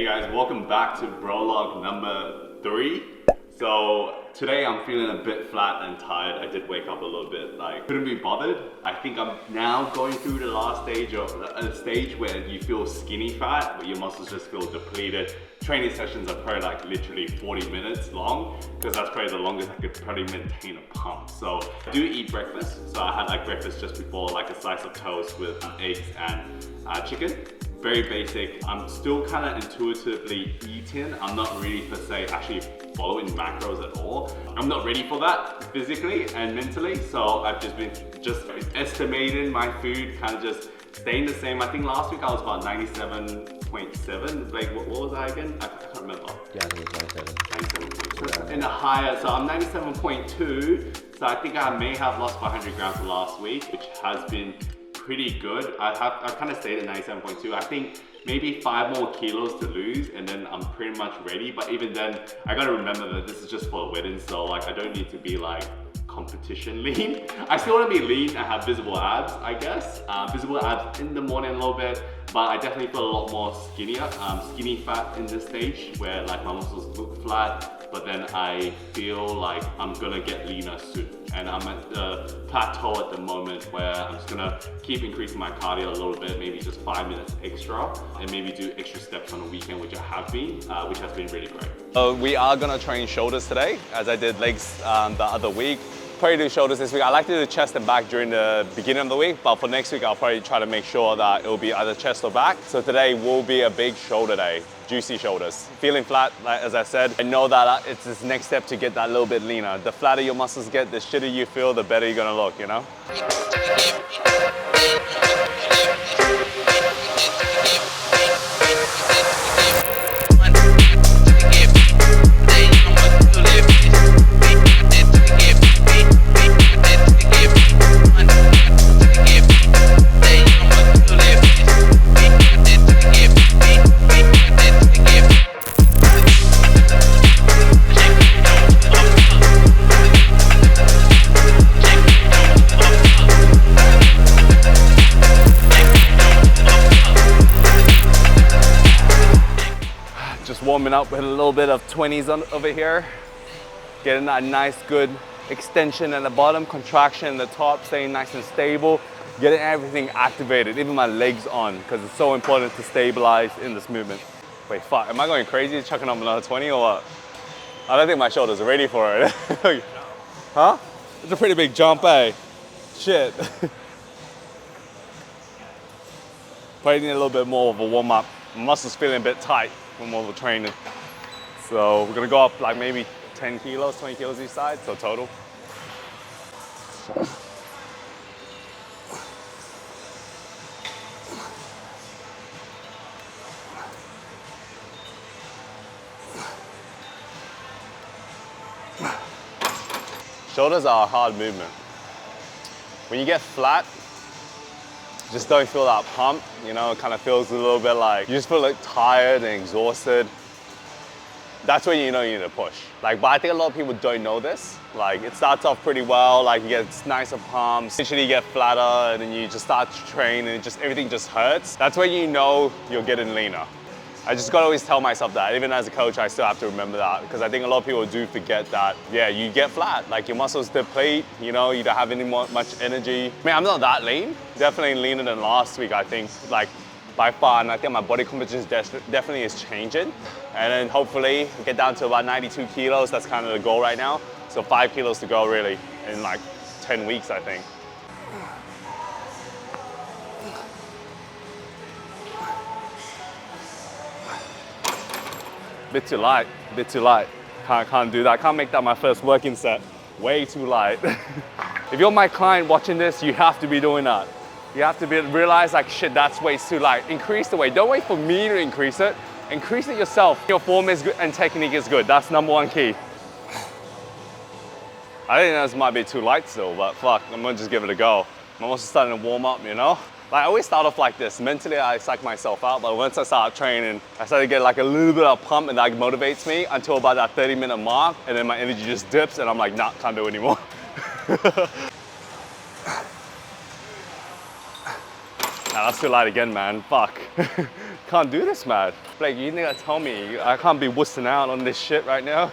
Hey guys, welcome back to Brolog number 3. So today I'm feeling a bit flat and tired. I did wake up a little bit, couldn't be bothered. I think I'm now going through the last stage of a stage where you feel skinny fat, where your muscles just feel depleted. Training sessions are probably literally 40 minutes long, because that's probably the longest I could probably maintain a pump. So I do eat breakfast. So I had breakfast just before, a slice of toast with eggs and chicken. Very basic. I'm still kind of intuitively eating. I'm not really per se actually following macros at all. I'm not ready for that physically and mentally. So I've just been estimating my food, kind of just staying the same. I think last week I was about 97.7. What was I again? I can't remember. Yeah, I think it's 97. 97.2. In the higher, so I'm 97.2. So I think I may have lost 500 grams from last week, which has been pretty good. I've kind of stayed at 97.2. I think maybe 5 more kilos to lose and then I'm pretty much ready. But even then, I gotta remember that this is just for a wedding, so I don't need to be competition lean. I still want to be lean and have visible abs, I guess. Visible abs in the morning a little bit, but I definitely feel a lot more skinnier, skinny fat in this stage where my muscles look flat, but then I feel like I'm gonna get leaner soon. And I'm at the plateau at the moment where I'm just gonna keep increasing my cardio a little bit, maybe just 5 minutes extra, and maybe do extra steps on the weekend, which I have been, which has been really great. We are gonna train shoulders today, as I did legs the other week. Probably do shoulders this week. I like to do chest and back during the beginning of the week, but for next week, I'll probably try to make sure that it'll be either chest or back. So today will be a big shoulder day, juicy shoulders. Feeling flat, as I said, I know that it's this next step to get that little bit leaner. The flatter your muscles get, the shitter you feel, the better you're gonna look, you know? Warming up with a little bit of 20s over here, getting that nice good extension at the bottom, contraction at the top, staying nice and stable, getting everything activated, even my legs on, because it's so important to stabilize in this movement. Wait, fuck, am I going crazy chucking up another 20 or what? I don't think my shoulders are ready for it. Huh? It's a pretty big jump, eh? Shit. Probably need a little bit more of a warm up. My muscles feeling a bit tight from all the training. So we're gonna go up maybe 10 kilos, 20 kilos each side, so total. Shoulders are a hard movement. When you get flat, just don't feel that pump, you know, it kind of feels a little bit you just feel tired and exhausted. That's when you know you need to push. But I think a lot of people don't know this. It starts off pretty well, you get nicer pumps, eventually you get flatter, and then you just start to train and everything just hurts. That's when you know you're getting leaner. I just gotta always tell myself that. Even as a coach, I still have to remember that, because I think a lot of people do forget that, yeah, you get flat, your muscles deplete, you know, you don't have much energy. I mean, I'm not that lean, definitely leaner than last week, I think, by far, and I think my body composition definitely is changing. And then hopefully get down to about 92 kilos, that's kind of the goal right now. So 5 kilos to go really, in 10 weeks, I think. Bit too light, bit too light. Can't do that. Can't make that my first working set. Way too light. If you're my client watching this, you have to be doing that. You have to realize shit, that's way too light. Increase the weight. Don't wait for me to increase it. Increase it yourself. Your form is good and technique is good. That's #1 key. I think this might be too light still, but fuck, I'm gonna just give it a go. I'm also starting to warm up, you know? I always start off like this. Mentally, I psych myself out, but once I start training, I start to get a little bit of pump, and that motivates me until about that 30-minute mark, and then my energy just dips, and I'm nah, can't do it anymore. Nah, that's too light again, man. Fuck. can't do this, man. Like, you need to tell me I can't be wussing out on this shit right now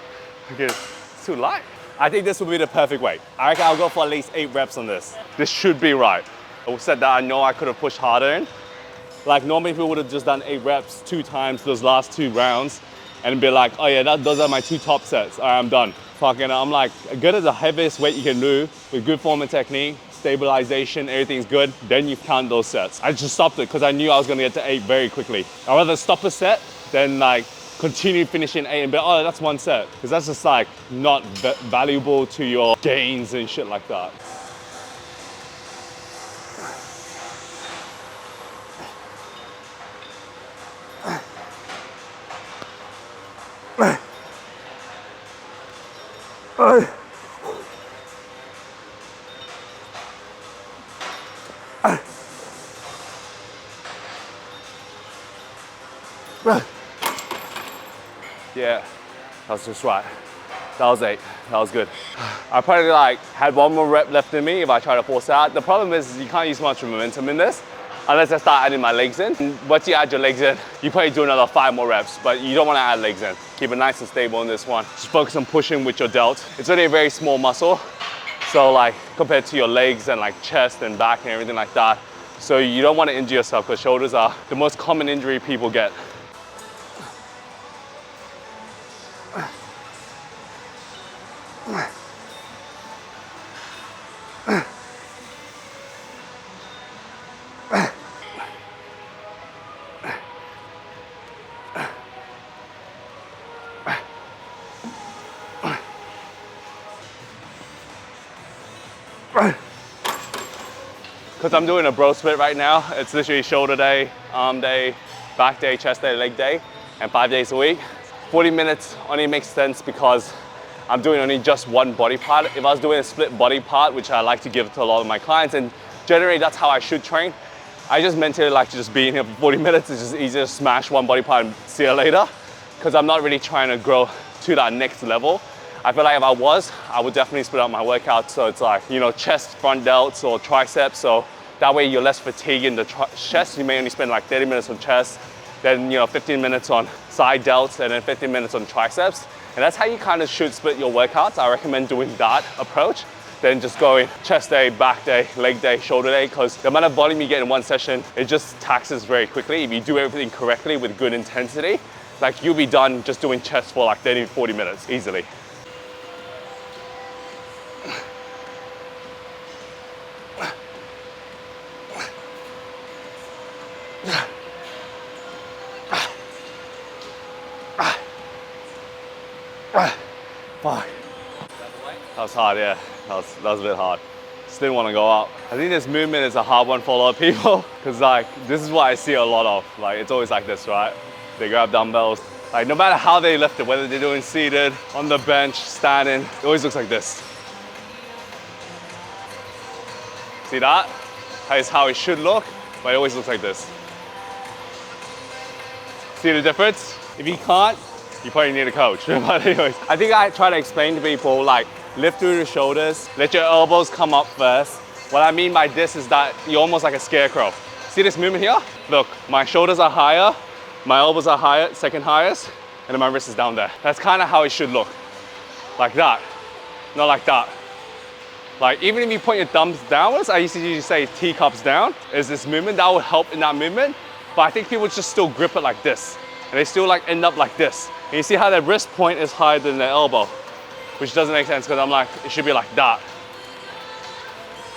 because it's too light. I think this will be the perfect weight. I reckon I'll go for at least 8 reps on this. This should be right. I said that I know I could have pushed harder in. Like normally people would have just done 8 reps 2 times those last 2 rounds and be like, oh yeah, those are my 2 top sets. All right, I'm done. Fucking, I'm like, good as the heaviest weight you can do with good form and technique, stabilization, everything's good, then you count those sets. I just stopped it because I knew I was gonna get to 8 very quickly. I'd rather stop a set than like continue finishing 8 and be, oh, that's 1 set. Because that's just like not valuable to your gains and shit like that. Yeah, that was just right. That was 8, that was good. I probably like had 1 more rep left in me if I try to force out. The problem is you can't use much momentum in this unless I start adding my legs in. And once you add your legs in, you probably do another 5 more reps, but you don't want to add legs in. Keep it nice and stable in this one. Just focus on pushing with your delt. It's only a very small muscle. So like compared to your legs and like chest and back and everything like that. So you don't want to injure yourself because shoulders are the most common injury people get. Because I'm doing a bro split right now, it's literally shoulder day, arm day, back day, chest day, leg day, and 5 days a week. 40 minutes only makes sense because I'm doing only just 1 body part. If I was doing a split body part, which I like to give to a lot of my clients, and generally that's how I should train, I just mentally like to just be in here for 40 minutes. It's just easier to smash 1 body part and see you later, because I'm not really trying to grow to that next level. I feel like if I would definitely split up my workout. So it's like, you know, chest, front delts or triceps. So that way you're less fatigued in the chest. You may only spend like 30 minutes on chest, then, you know, 15 minutes on side delts and then 15 minutes on triceps. And that's how you kind of should split your workouts. I recommend doing that approach than just going chest day, back day, leg day, shoulder day, because the amount of volume you get in 1 session, it just taxes very quickly. If you do everything correctly with good intensity, like you'll be done just doing chest for like 30, 40 minutes easily. Fuck. That was hard, yeah. That was a bit hard. Just didn't want to go up. I think this movement is a hard one for a lot of people because like this is what I see a lot of. Like it's always like this, right? They grab dumbbells. Like no matter how they lift it, whether they're doing seated, on the bench, standing, it always looks like this. See that? That is how it should look, but it always looks like this. See the difference? If you can't, you probably need a coach. But anyways, I think I try to explain to people like lift through the shoulders, let your elbows come up first. What I mean by this is that you're almost like a scarecrow. See this movement here? Look, my shoulders are higher, my elbows are higher, second highest, and then my wrist is down there. That's kind of how it should look. Like that, not like that. Like even if you point your thumbs downwards, I used to usually say teacups down, is this movement, that will help in that movement. But I think people just still grip it like this. And they still like end up like this. And you see how their wrist point is higher than their elbow, which doesn't make sense because I'm like, it should be like that.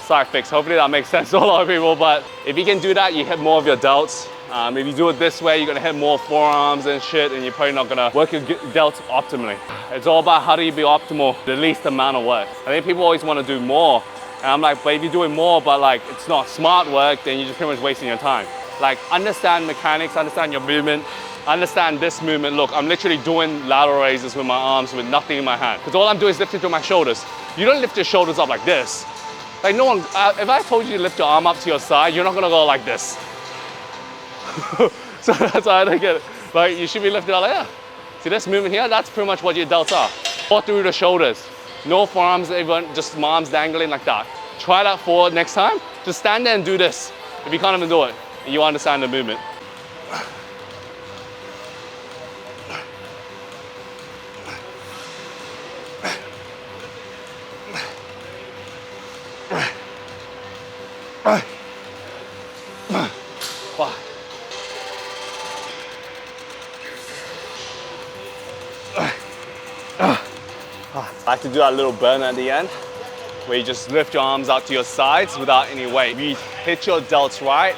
Side fix, hopefully that makes sense to a lot of people, but if you can do that, you hit more of your delts. If you do it this way, you're gonna hit more forearms and shit, and you're probably not gonna work your delts optimally. It's all about how do you be optimal, the least amount of work. I think people always wanna do more, and I'm like, but if you're doing more, but like it's not smart work, then you're just pretty much wasting your time. Like understand mechanics, understand your movement, understand this movement. Look, I'm literally doing lateral raises with my arms with nothing in my hand. Because all I'm doing is lifting through my shoulders. You don't lift your shoulders up like this. Like no one, if I told you to lift your arm up to your side, you're not gonna go like this. So that's why I don't get it. Like you should be lifting up like that. See this movement here? That's pretty much what your delts are. All through the shoulders. No forearms, even just my arms dangling like that. Try that forward next time. Just stand there and do this. If you can't even do it, you understand the movement. I like to do that little burn at the end, where you just lift your arms out to your sides without any weight. If you hit your delts right,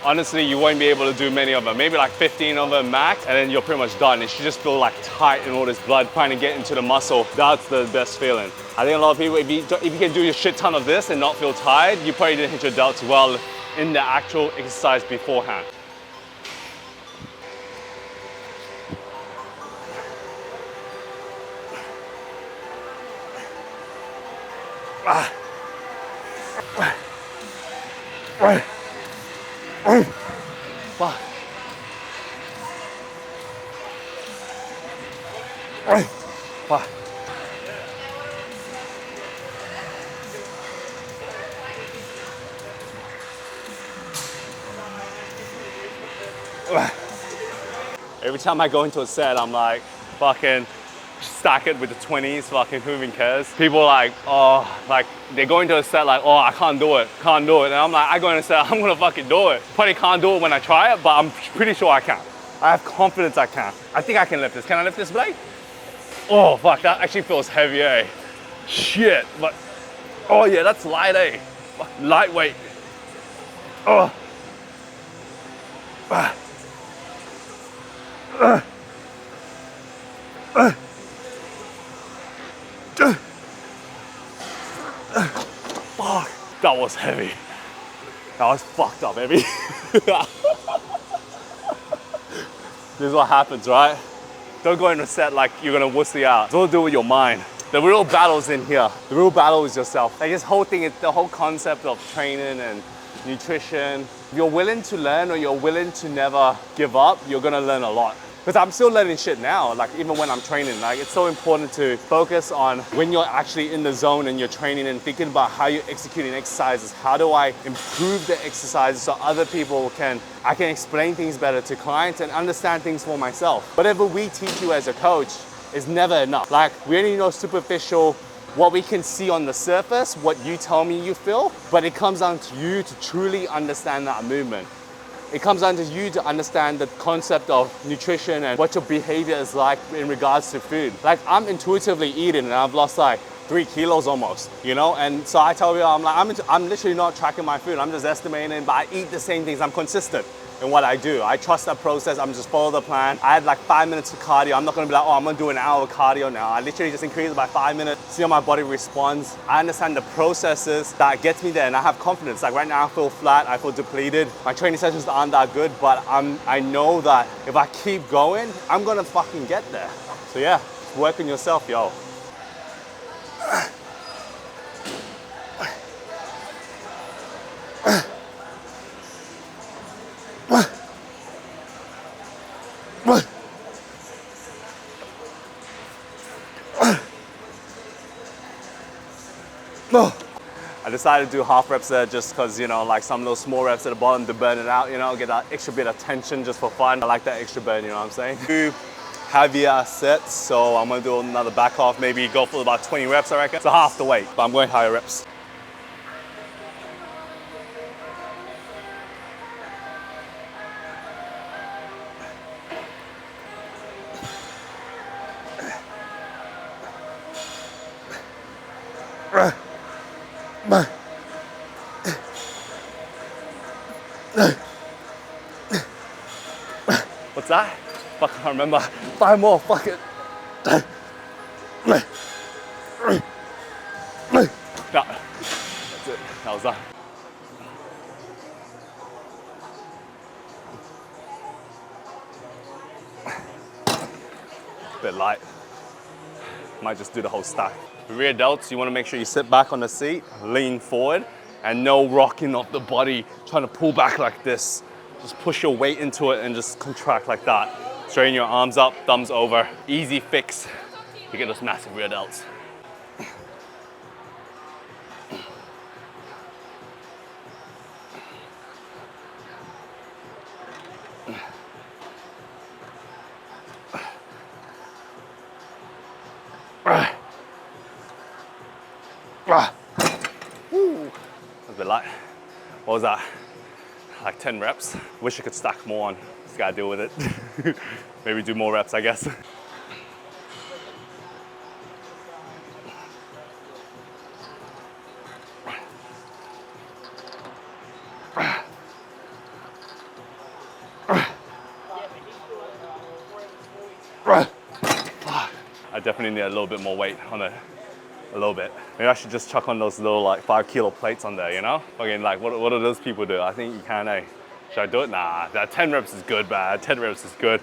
honestly, you won't be able to do many of them. Maybe like 15 of them max, and then you're pretty much done. It should just feel like tight and all this blood trying to get into the muscle. That's the best feeling. I think a lot of people, if you can do a shit ton of this and not feel tired, you probably didn't hit your delts well in the actual exercise beforehand. Every time I go into a set, I'm like, fucking stack it with the 20s, fucking who even cares? People are like, oh, like they go into a set like, oh, I can't do it. And I'm like, I go into a set, I'm gonna fucking do it. Probably can't do it when I try it, but I'm pretty sure I can. I have confidence I can. I think I can lift this. Can I lift this blade? Oh, fuck, that actually feels heavy, eh? Shit, but, oh yeah, that's light, eh? Lightweight. Oh. Fuck, that was heavy. That was fucked up heavy. This is what happens, right? Don't go into a set like you're gonna wussy out. Don't do it with your mind. The real battle's in here. The real battle is yourself. Like this whole thing, the whole concept of training and nutrition. If you're willing to learn or you're willing to never give up, you're gonna learn a lot. Because I'm still learning shit now, like even when I'm training, like it's so important to focus on when you're actually in the zone and you're training and thinking about how you're executing exercises. How do I improve the exercises so other people I can explain things better to clients and understand things for myself. Whatever we teach you as a coach is never enough. Like we only know superficial, what we can see on the surface, what you tell me you feel, but it comes down to you to truly understand that movement. It comes down to you to understand the concept of nutrition and what your behavior is like in regards to food. Like I'm intuitively eating and I've lost like 3 kilos almost, you know? And so I tell you, I'm literally not tracking my food. I'm just estimating, but I eat the same things. I'm consistent in what I do. I trust that process. I'm just follow the plan. I had like 5 minutes of cardio. I'm not gonna be like, oh, I'm gonna do an hour of cardio now. I literally just increase it by 5 minutes, see how my body responds. I understand the processes that gets me there and I have confidence. Like right now I feel flat, I feel depleted. My training sessions aren't that good, but I know that if I keep going, I'm gonna fucking get there. So yeah, work on yourself, yo. I decided to do half reps there just because, you know, like some of those small reps at the bottom to burn it out, you know, get that extra bit of tension just for fun. I like that extra burn, you know what I'm saying? 2 heavier sets, so I'm gonna do another back half, maybe go for about 20 reps, I reckon. So half the weight, but I'm going higher reps. What's that? Fuck, I can't remember. 5 more, fuck it. That's it, that was that. Bit light. Might just do the whole stack. The rear delts, you want to make sure you sit back on the seat, lean forward, and no rocking of the body, trying to pull back like this. Just push your weight into it and just contract like that. Straighten your arms up, thumbs over. Easy fix. You get those massive rear delts. Woo. That's a bit light. What was that? Like 10 reps. Wish I could stack more on. Just gotta deal with it. Maybe do more reps, I guess. I definitely need a little bit more weight on it. A little bit. Maybe I should just chuck on those little like 5 kilo plates on there, you know? Again, like what do those people do? I think you can, eh? Should I do it? Nah, that 10 reps is good, man. 10 reps is good.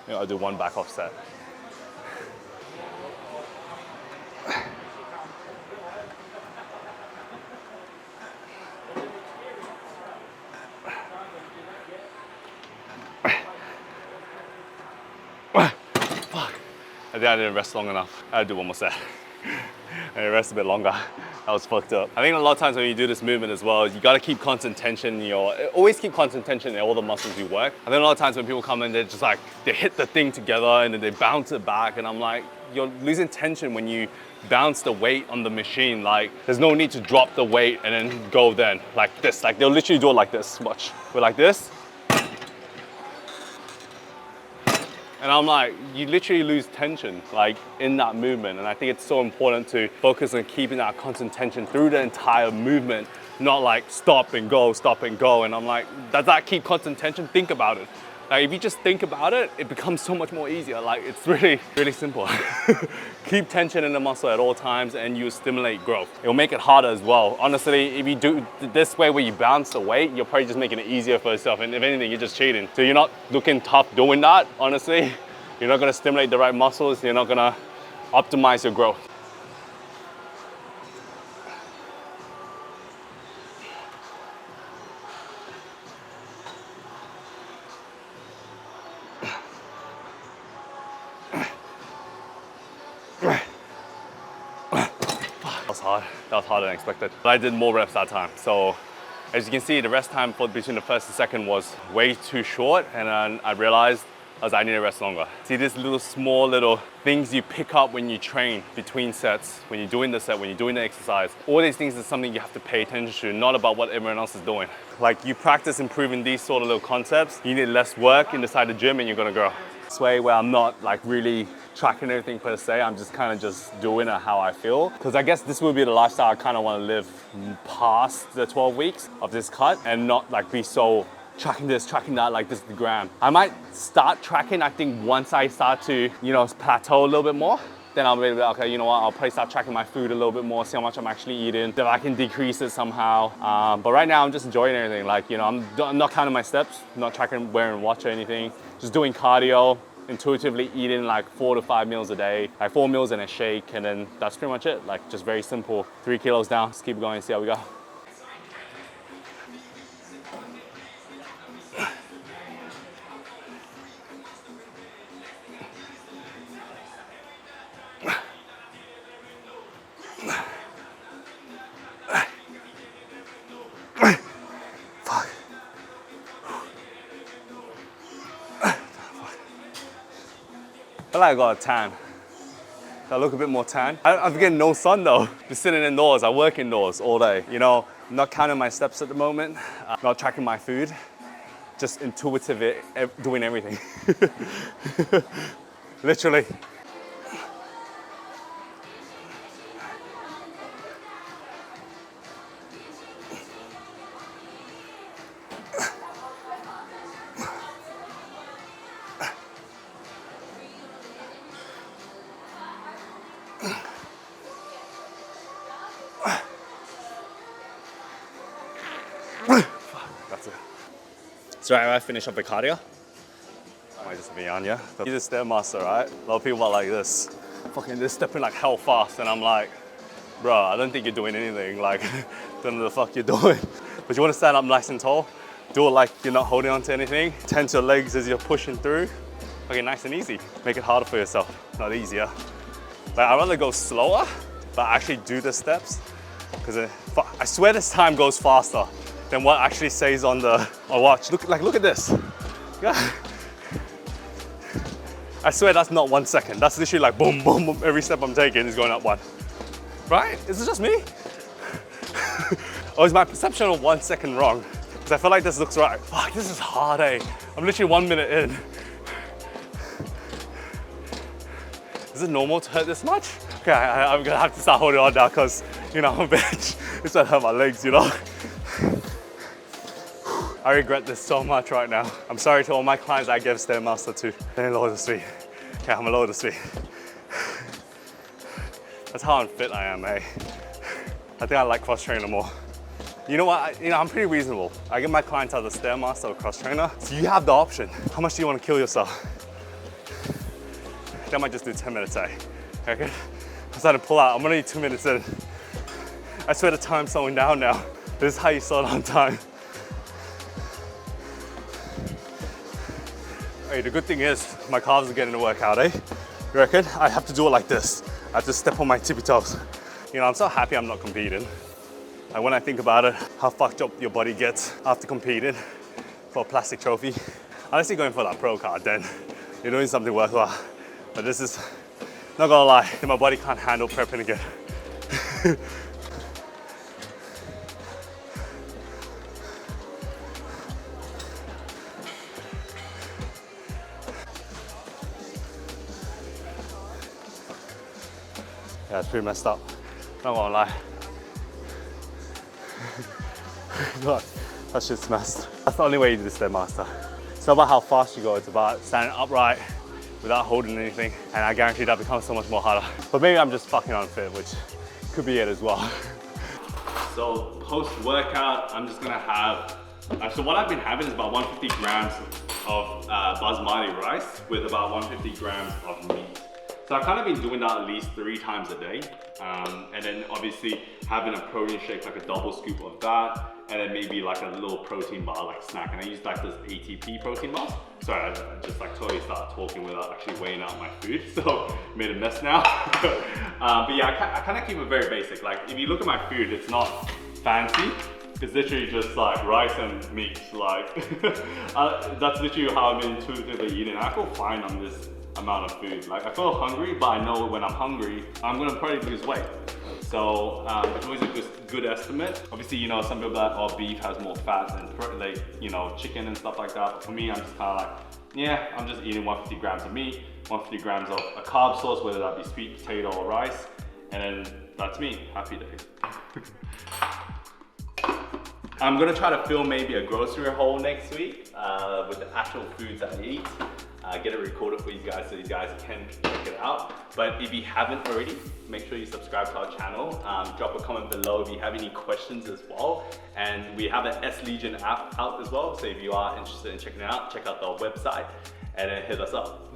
You know, I'll do one back offset. I think I didn't rest long enough. I had to do one more set. And rest a bit longer. That was fucked up. I think a lot of times when you do this movement as well, you gotta keep constant tension in always keep constant tension in all the muscles you work. I think a lot of times when people come in, they're just like, they hit the thing together and then they bounce it back. And I'm like, you're losing tension when you bounce the weight on the machine. Like, there's no need to drop the weight and then go then like this. Like, they'll literally do it like this, watch. We're like this. And I'm like, you literally lose tension like in that movement. And I think it's so important to focus on keeping that constant tension through the entire movement, not like stop and go, stop and go. And I'm like, does that keep constant tension? Think about it. Like, if you just think about it, it becomes so much more easier. Like, it's really, really simple. Keep tension in the muscle at all times and you stimulate growth. It'll make it harder as well. Honestly, if you do this way where you bounce the weight, you're probably just making it easier for yourself. And if anything, you're just cheating. So you're not looking tough doing that, honestly. You're not gonna stimulate the right muscles. You're not gonna optimize your growth. Hard. That was harder than expected. But I did more reps that time. So as you can see, the rest time between the first and second was way too short. And then I realized I need to rest longer. See, these small little things you pick up when you train between sets, when you're doing the set, when you're doing the exercise. All these things is something you have to pay attention to, not about what everyone else is doing. Like, you practice improving these sort of little concepts, you need less work inside the gym and you're gonna grow. This way where I'm not like really tracking everything per se, I'm just kind of just doing it how I feel. Because I guess this will be the lifestyle I kind of want to live past the 12 weeks of this cut and not like be so tracking this, tracking that, like this is the gram. I might start tracking, I think once I start to, you know, plateau a little bit more, then I'll be like, okay, you know what, I'll probably start tracking my food a little bit more, see how much I'm actually eating, if I can decrease it somehow. But right now I'm just enjoying everything. Like, you know, I'm not counting my steps, not tracking, wearing a watch or anything, just doing cardio, intuitively eating like 4 to 5 meals a day, like 4 meals and a shake, and then that's pretty much it. Like, just very simple. 3 kilos down, just keep going, see how we go. I feel like I got a tan. I look a bit more tan. I'm getting no sun though. Just sitting indoors, I work indoors all day. You know, I'm not counting my steps at the moment, not tracking my food, just intuitive doing everything. Literally. That's it. So I finish up the cardio. I might just be on, yeah? He's a stairmaster, right? A lot of people are like this. Fucking, they're stepping like hell fast, and I'm like, bro, I don't think you're doing anything. Like, don't know what the fuck you're doing. But you want to stand up nice and tall, do it like you're not holding on to anything. Tense your legs as you're pushing through. Okay, nice and easy. Make it harder for yourself, not easier. Like, I'd rather go slower, but actually do the steps. Because I swear this time goes faster than what actually says on the watch. Look at this. Yeah. I swear that's not 1 second. That's literally like boom, boom, boom. Every step I'm taking is going up 1. Right? Is it just me? Or is my perception of 1 second wrong? Because I feel like this looks right. Fuck, this is hard, eh? I'm literally 1 minute in. Is it normal to hurt this much? Okay, I'm gonna have to start holding on now because, you know, I'm a bitch. It's gonna hurt my legs, you know? I regret this so much right now. I'm sorry to all my clients I gave Stairmaster to. They didn't lower the speed. Okay, I'm gonna lower the speed. That's how unfit I am, eh? I think I like cross trainer more. You know what, I'm pretty reasonable. I give my clients either Stairmaster or cross trainer, so you have the option. How much do you want to kill yourself? I might just do 10 minutes, eh? Okay? I'm starting to pull out, I'm only 2 minutes in. I swear the time's slowing down now. This is how you slow down time. Hey, the good thing is, my calves are getting to work out, eh? You reckon? I have to do it like this. I have to step on my tippy toes. You know, I'm so happy I'm not competing. Like when I think about it, how fucked up your body gets after competing for a plastic trophy. Unless you're going for that pro card, then you're doing something worthwhile. But this is, not gonna lie, my body can't handle prepping again. Yeah, it's pretty messed up. Not gonna lie. God, that shit's messed. That's the only way you do this Stairmaster. It's not about how fast you go, it's about standing upright without holding anything. And I guarantee that becomes so much more harder. But maybe I'm just fucking unfit, which could be it as well. So post-workout, I'm just gonna have, so what I've been having is about 150 grams of basmati rice with about 150 grams of meat. So I've kind of been doing that at least 3 times a day. And then obviously having a protein shake, like a double scoop of that, and then maybe like a little protein bar, like snack. And I use like this ATP protein bar. Sorry, I just like totally started talking without actually weighing out my food. So made a mess now. But yeah, I kind of keep it very basic. Like if you look at my food, it's not fancy. It's literally just like rice and meat. Like that's literally how I've been intuitively eating. I feel fine on this amount of food. Like I feel hungry, but I know when I'm hungry, I'm gonna probably lose weight. So it's always a good estimate. Obviously, you know, some people are like, oh, beef has more fat than like, you know, chicken and stuff like that. But for me, I'm just kind of like, yeah, I'm just eating 150 grams of meat, 150 grams of a carb source, whether that be sweet potato or rice, and then that's me, happy day. I'm gonna try to film maybe a grocery haul next week with the actual foods that I eat. Get it recorded for you guys so you guys can check it out. But if you haven't already, make sure you subscribe to our channel. Drop a comment below if you have any questions as well. And we have an S Legion app out as well. So if you are interested in checking it out, check out the website and then hit us up.